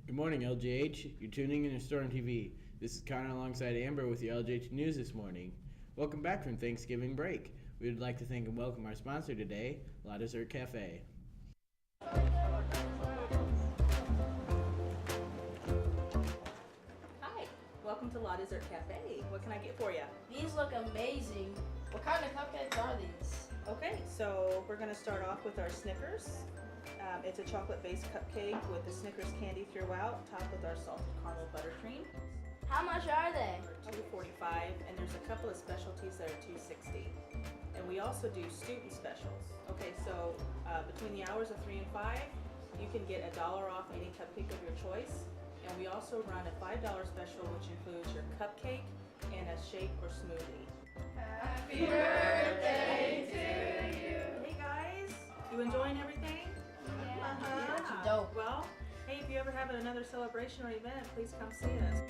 Good morning, LGH. You're tuning in to Storm TV. This is Connor alongside Amber with your LGH News this morning. Welcome back from Thanksgiving break. We would like to thank and welcome our sponsor today, La Dessert Cafe. Hi, welcome to La Dessert Cafe. What can I get for you? These look amazing. What kind of cupcakes are these? Okay, so we're going to start off with our Snickers. It's a chocolate-based cupcake with the Snickers candy throughout, topped with our salted caramel buttercream. How much are they? $2.45, and there's a couple of specialties that are $2.60. And we also do student specials. Okay, so between the hours of 3 and 5, you can get $1 off any cupcake of your choice. And we also run a $5 special, which includes your cupcake and a shake or smoothie. Happy birthday to you. Hey guys, you enjoying everything? Yeah. Dope. Well, hey, if you ever have another celebration or event, please come see us.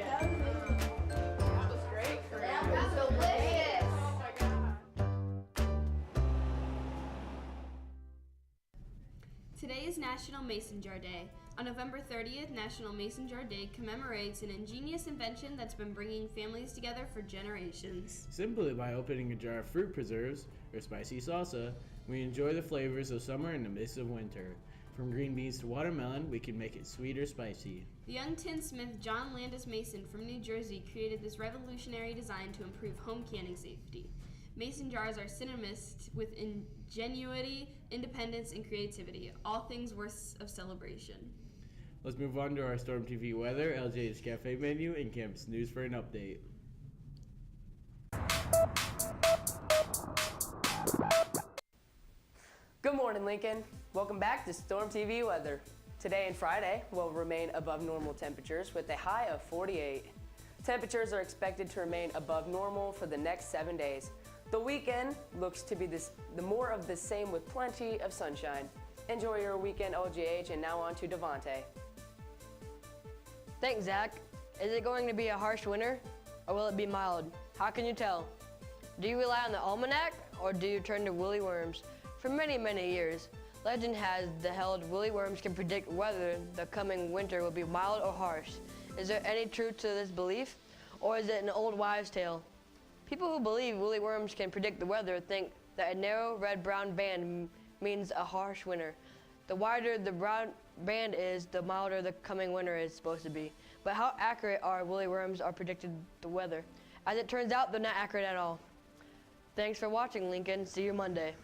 That was great. That was delicious. Oh my God. Today is National Mason Jar Day. On November 30th, National Mason Jar Day commemorates an ingenious invention that's been bringing families together for generations. Simply by opening a jar of fruit preserves or spicy salsa, we enjoy the flavors of summer in the midst of winter. From green beans to watermelon, we can make it sweet or spicy. The young tinsmith John Landis Mason from New Jersey created this revolutionary design to improve home canning safety. Mason jars are synonymous with ingenuity, independence, and creativity, all things worth of celebration. Let's move on to our Storm TV weather, LJ's Cafe menu, and campus news for an update. Good morning, Lincoln. Welcome back to Storm TV weather. Today and Friday will remain above normal temperatures with a high of 48. Temperatures are expected to remain above normal for the next 7 days. The weekend looks to be the more of the same with plenty of sunshine. Enjoy your weekend, OGH, and now on to Devontae. Thanks, Zach. Is it going to be a harsh winter, or will it be mild? How can you tell? Do you rely on the almanac, or do you turn to woolly worms? For many, many years, legend has the held woolly worms can predict whether the coming winter will be mild or harsh. Is there any truth to this belief, or is it an old wives' tale? People who believe woolly worms can predict the weather think that a narrow red-brown band means a harsh winter. The wider the brown band is, the milder the coming winter is supposed to be. But how accurate are woolly worms are predicted the weather? As it turns out, they're not accurate at all. Thanks for watching, Lincoln. See you Monday.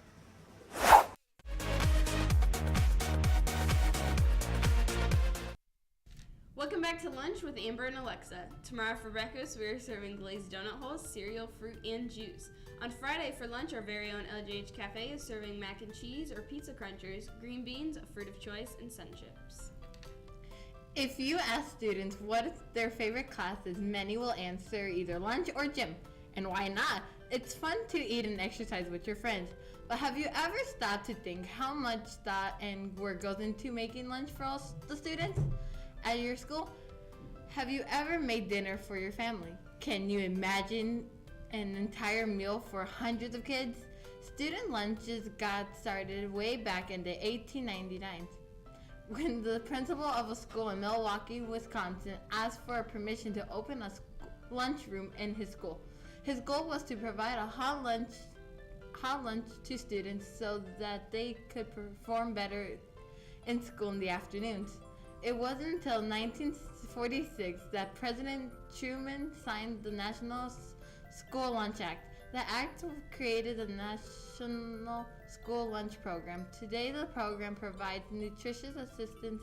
Welcome back to lunch with Amber and Alexa. Tomorrow for breakfast, we are serving glazed donut holes, cereal, fruit, and juice. On Friday for lunch, our very own LGH Cafe is serving mac and cheese or pizza crunchers, green beans, a fruit of choice, and sun chips. If you ask students what is their favorite classes, many will answer either lunch or gym. And why not? It's fun to eat and exercise with your friends. But have you ever stopped to think how much thought and work goes into making lunch for all the students at your school? Have you ever made dinner for your family? Can you imagine an entire meal for hundreds of kids? Student lunches got started way back in the 1899s when the principal of a school in Milwaukee, Wisconsin asked for permission to open a lunchroom in his school. His goal was to provide a hot lunch to students so that they could perform better in school in the afternoons. It wasn't until 1946 that President Truman signed the National School Lunch Act. The act created the National School Lunch Program. Today, the program provides nutritious assistance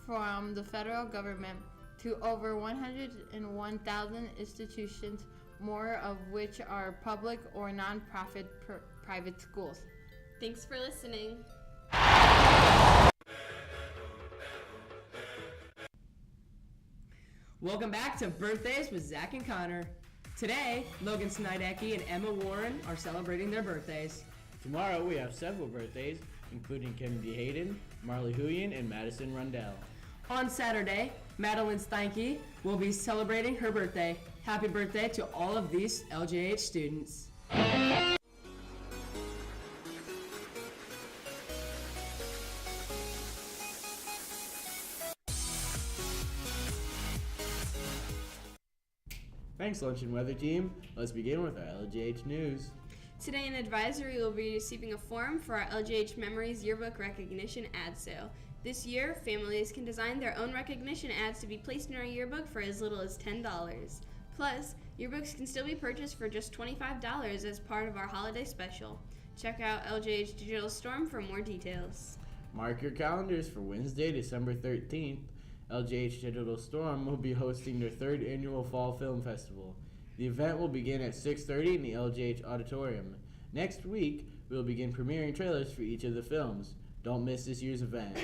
from the federal government to over 101,000 institutions, more of which are public or non-profit private schools. Thanks for listening. Welcome back to Birthdays with Zach and Connor. Today, Logan Snydecki and Emma Warren are celebrating their birthdays. Tomorrow we have several birthdays, including Kennedy Hayden, Marley Huyen, and Madison Rundell. On Saturday, Madeline Steinke will be celebrating her birthday. Happy birthday to all of these LJH students. Thanks, Lunch and Weather Team. Let's begin with our LGH news. Today, an advisory will be receiving a form for our LGH Memories Yearbook Recognition ad sale. This year, families can design their own recognition ads to be placed in our yearbook for as little as $10. Plus, yearbooks can still be purchased for just $25 as part of our holiday special. Check out LGH Digital Storm for more details. Mark your calendars for Wednesday, December 13th. LGH Digital Storm will be hosting their 3rd annual Fall Film Festival. The event will begin at 6:30 in the LGH Auditorium. Next week, we will begin premiering trailers for each of the films. Don't miss this year's event.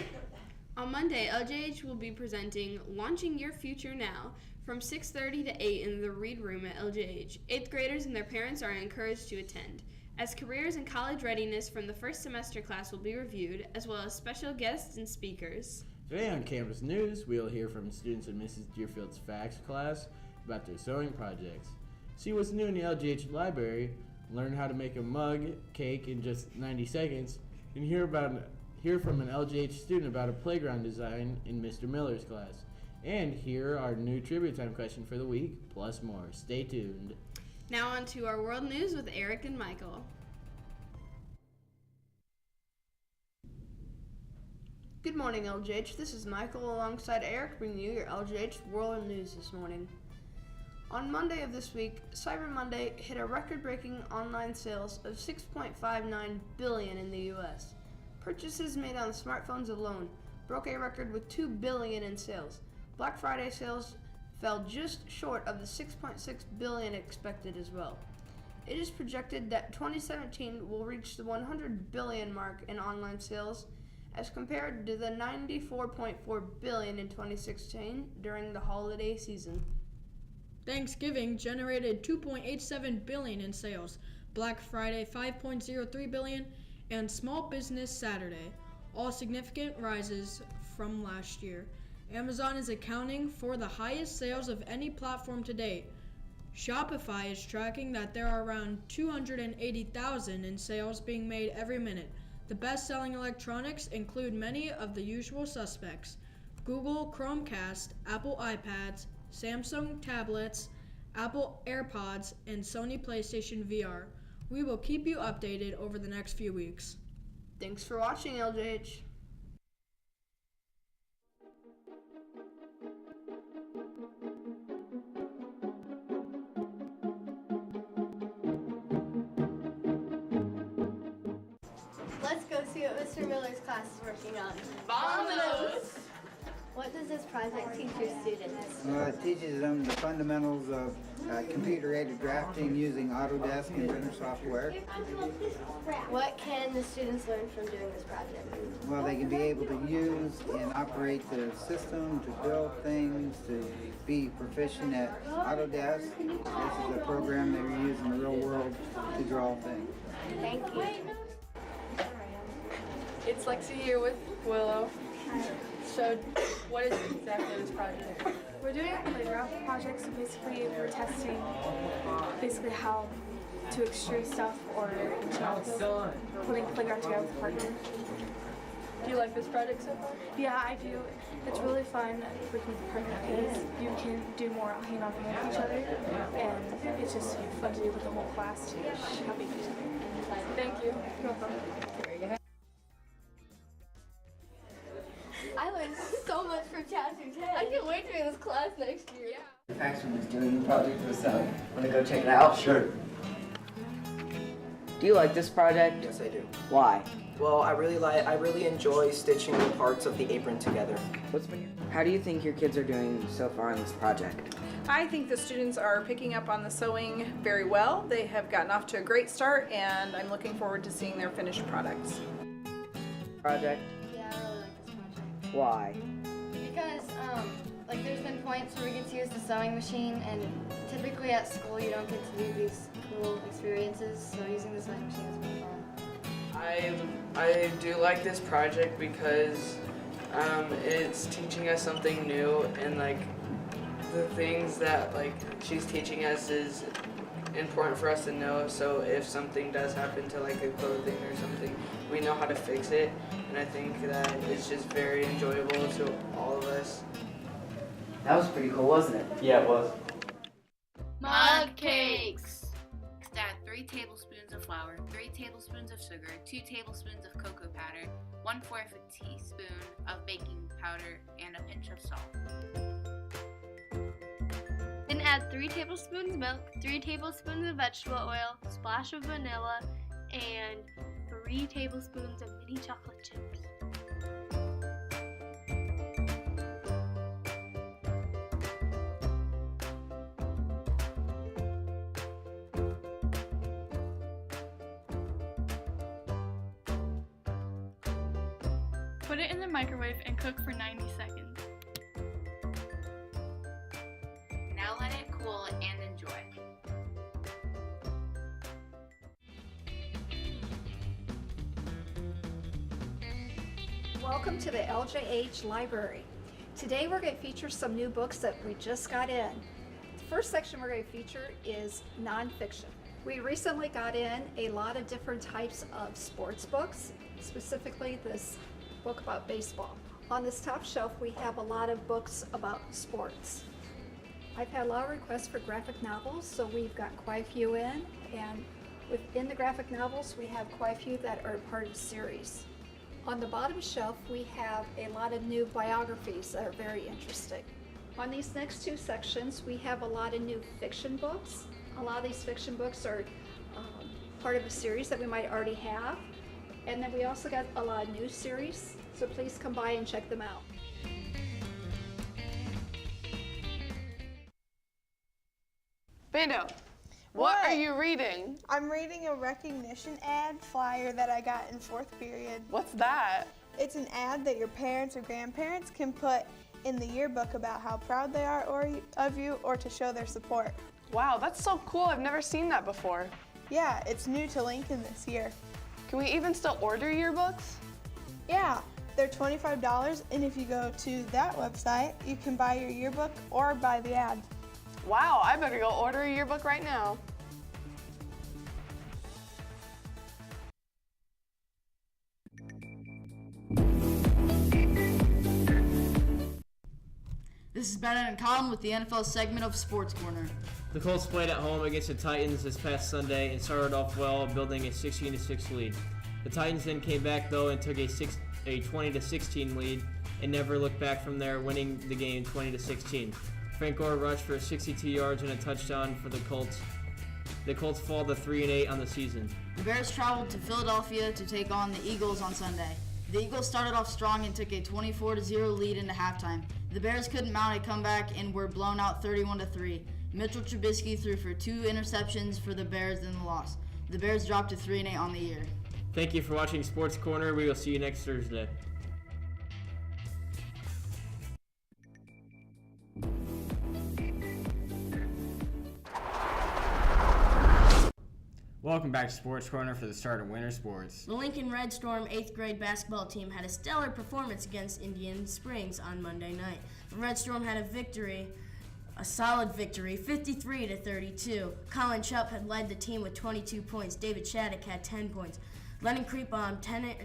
On Monday, LJH will be presenting Launching Your Future Now from 6:30 to 8 in the Read Room at LJH. 8th graders and their parents are encouraged to attend, as careers and college readiness from the first semester class will be reviewed, as well as special guests and speakers. Today on Campus News, we'll hear from students in Mrs. Deerfield's FACS class about their sewing projects. See what's new in the LGH library, learn how to make a mug cake in just 90 seconds, and hear from an LGH student about a playground design in Mr. Miller's class. And hear our new trivia time question for the week, plus more. Stay tuned. Now on to our world news with Eric and Michael. Good morning, LGH. This is Michael alongside Eric bringing you your LGH World News this morning. On Monday of this week, Cyber Monday hit a record-breaking online sales of $6.59 billion in the U.S. Purchases made on smartphones alone broke a record with $2 billion in sales. Black Friday sales fell just short of the $6.6 billion expected as well. It is projected that 2017 will reach the $100 billion mark in online sales, as compared to the $94.4 billion in 2016 during the holiday season. Thanksgiving generated $2.87 billion in sales, Black Friday $5.03 billion, and Small Business Saturday, all significant rises from last year. Amazon is accounting for the highest sales of any platform to date. Shopify is tracking that there are around 280,000 in sales being made every minute. The best-selling electronics include many of the usual suspects: Google Chromecast, Apple iPads, Samsung tablets, Apple AirPods, and Sony PlayStation VR. We will keep you updated over the next few weeks. Thanks for watching, LJH. Let's go see what Mr. Miller's class is working on. Vamonos! What does this project teach your students? It teaches them the fundamentals of computer-aided drafting using Autodesk and printer software. What can the students learn from doing this project? Well, they can be able to use and operate the system, to build things, to be proficient at Autodesk. This is a program they use in the real world to draw things. Thank you. It's Lexi here with Willow. So, what is exactly this project? We're doing a playground project, so basically we're testing how to extrude stuff or putting a playground together with a partner. Do you like this project so far? Yeah, I do. It's really fun working with a partner because you can do more hand-on hand with each other, and it's just fun to do with the whole class to help each other. Thank you. You're welcome. I learned so much from Chapter 10. I can't wait to be in this class next year. Paxton was doing the project with some. Want to go check it out? Sure. Do you like this project? Yes, I do. Why? Well, I really enjoy stitching the parts of the apron together. How do you think your kids are doing so far on this project? I think the students are picking up on the sewing very well. They have gotten off to a great start, and I'm looking forward to seeing their finished products. Project? Yeah, I really like this project. Why? Because, there's been points where we get to use the sewing machine, and typically at school you don't get to do these cool experiences, so using the sewing machine is pretty fun. I do like this project because it's teaching us something new, and the things that she's teaching us is important for us to know, so if something does happen to a clothing or something, we know how to fix it, and I think that it's just very enjoyable to all of us. That was pretty cool, wasn't it? Yeah, it was. My tablespoons of flour, 3 tablespoons of sugar, 2 tablespoons of cocoa powder, 1/4 teaspoon of baking powder, and a pinch of salt. Then add 3 tablespoons milk, 3 tablespoons of vegetable oil, a splash of vanilla, and 3 tablespoons of mini chocolate chips. Put it in the microwave and cook for 90 seconds. Now let it cool and enjoy. Welcome to the LJH Library. Today we're going to feature some new books that we just got in. The first section we're going to feature is nonfiction. We recently got in a lot of different types of sports books, specifically this book about baseball. On this top shelf we have a lot of books about sports. I've had a lot of requests for graphic novels, so we've got quite a few in, and within the graphic novels we have quite a few that are part of the series. On the bottom shelf we have a lot of new biographies that are very interesting. On these next two sections we have a lot of new fiction books. A lot of these fiction books are part of a series that we might already have. And then we also got a lot of new series, so please come by and check them out. Bando, what are you reading? I'm reading a recognition ad flyer that I got in 4th period. What's that? It's an ad that your parents or grandparents can put in the yearbook about how proud they are of you or to show their support. Wow, that's so cool. I've never seen that before. Yeah, it's new to Lincoln this year. Can we even still order yearbooks? Yeah, they're $25, and if you go to that website, you can buy your yearbook or buy the ad. Wow, I better go order a yearbook right now. This is Bennett and Colin with the NFL segment of Sports Corner. The Colts played at home against the Titans this past Sunday and started off well, building a 16-6 lead. The Titans then came back though and took a 20-16 lead and never looked back from there, winning the game 20-16. Frank Gore rushed for 62 yards and a touchdown for the Colts. The Colts fall to 3-8 on the season. The Bears traveled to Philadelphia to take on the Eagles on Sunday. The Eagles started off strong and took a 24-0 lead into halftime. The Bears couldn't mount a comeback and were blown out 31-3. Mitchell Trubisky threw for 2 interceptions for the Bears in the loss. The Bears dropped to 3-8 on the year. Thank you for watching Sports Corner. We will see you next Thursday. Welcome back to Sports Corner for the start of winter sports. The Lincoln Red Storm 8th grade basketball team had a stellar performance against Indian Springs on Monday night. The Red Storm had a solid victory, 53-32. Colin Chupp had led the team with 22 points. David Shattuck had 10 points. Lennon Creepbaum,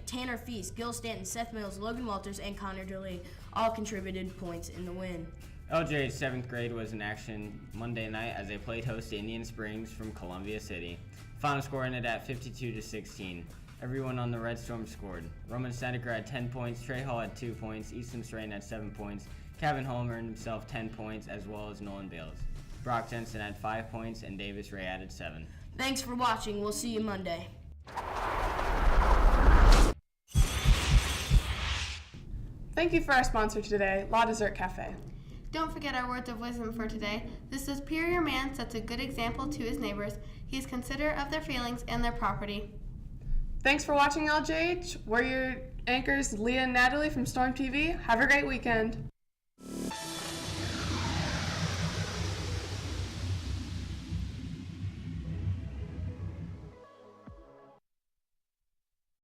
Tanner Feast, Gil Stanton, Seth Mills, Logan Walters, and Connor DeLee all contributed points in the win. LJ's 7th grade was in action Monday night as they played host to Indian Springs from Columbia City. Final score ended at 52-16. Everyone on the Red Storm scored. Roman Snedeker had 10 points, Trey Hall had 2 points, Easton Strain had 7 points, Kevin Holm earned himself 10 points, as well as Nolan Bales. Brock Jensen had 5 points, and Davis Ray added 7. Thanks for watching. We'll see you Monday. Thank you for our sponsor today, La Dessert Cafe. Don't forget our words of wisdom for today. The superior man sets a good example to his neighbors. He is considerate of their feelings and their property. Thanks for watching LJH. We're your anchors, Leah and Natalie from Storm TV. Have a great weekend.